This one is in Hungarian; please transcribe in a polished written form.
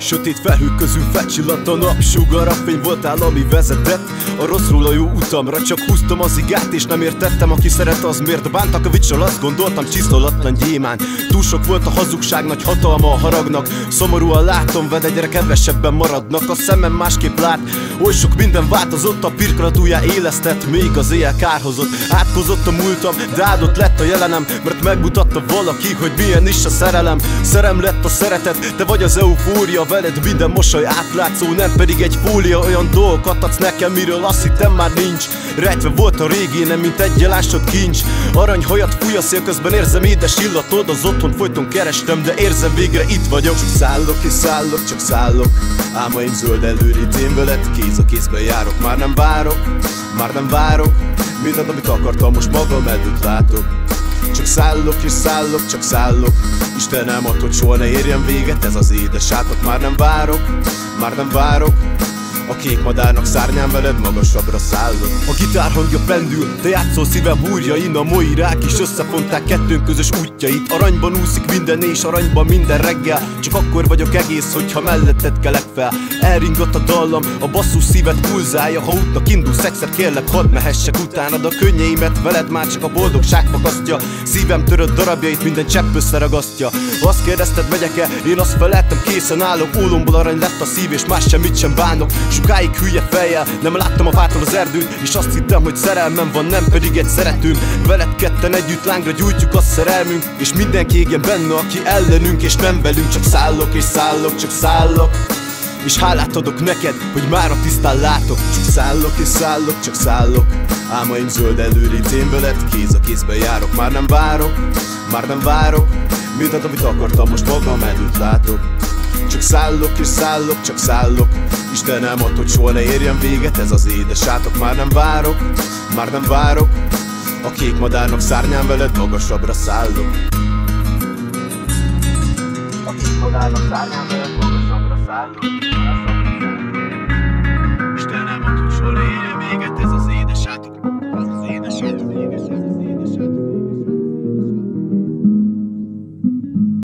Sötét felhők közül felcsillant a napsugar, a fény voltál, ami vezetett a rosszról a jó utamra. Csak húztam az igát és nem értettem, aki szeret az miért bántak a vicsal, azt gondoltam csiszolatlan gyémánt. Túl sok volt a hazugság, nagy hatalma a haragnak. Szomorúan látom, vele egyre kevesebben maradnak. A szemem másképp lát, oly sok minden változott, a pirkalatújá élesztett, még az éjjel kárhozott. Átkozott a múltam, de áldott lett a jelenem, mert megmutatta valaki, hogy milyen is a szerelem. Szerem lett a szeretet, te vagy az eufória, veled minden mosoly átlátszó, nem pedig egy fólia. Olyan dolgokat adsz nekem, miről azt hittem már nincs. Rejtve volt a régi, nem mint egy elásott kincs. Aranyhajat fúj a szél, közben érzem édes illatod. Az otthon folyton kerestem, de érzem végre itt vagyok. Csak szállok és szállok, csak szállok. Álmaim zöld előrít, én veled kéz a kézben járok. Már nem várok, már nem várok. Mindent, amit akartam, most magam előtt látok. Csak szállok és szállok, csak szállok. Istenem ad, hogy soha ne érjen véget ez az édes átok. Már nem várok, már nem várok. A kék madárnak szárnyán veled magasabbra szállok. A gitár hangja pendül, te játszol szívem húrjain. A moirák is összefonták kettőnk közös útjait. Aranyban úszik minden és aranyban minden reggel. Csak akkor vagyok egész, hogyha melletted kelek fel. Elringat a dallam, a basszus szíved pulzálja. Ha útnak indulsz egyszer, kérlek hadd mehessek utánad. A könnyeimet veled már csak a boldogság fakasztja. Szívem törött darabjait minden csepp összeragasztja. Azt kérdezted, megyek-e? Én azt feleltem, készen állok. Ólomból arany lett a szív és más semmit sem bánok. Sokáig hülye fejjel, nem láttam a fától az erdőn, és azt hittem, hogy szerelmem van, nem pedig egy szeretőm. Veled ketten együtt lángra gyújtjuk a szerelmünk, és mindenki égjen benne, aki ellenünk és nem velünk. Csak szállok és szállok, csak szállok, és hálát adok neked, hogy mára tisztán látok. Csak szállok és szállok, csak szállok. Álmaim zöld előrít, én veled kéz a kézben járok. Már nem várok, már nem várok. Mindent, amit akartam, most magam előtt látok. Csak szállok és szállok, csak szállok. Istenem ad, hogy soha ne érjen véget ez az édes átok. Már nem várok, már nem várok. A kék madárnak szárnyán veled magasabbra szállok. A kék madárnak szárnyán veled magasabbra szállok.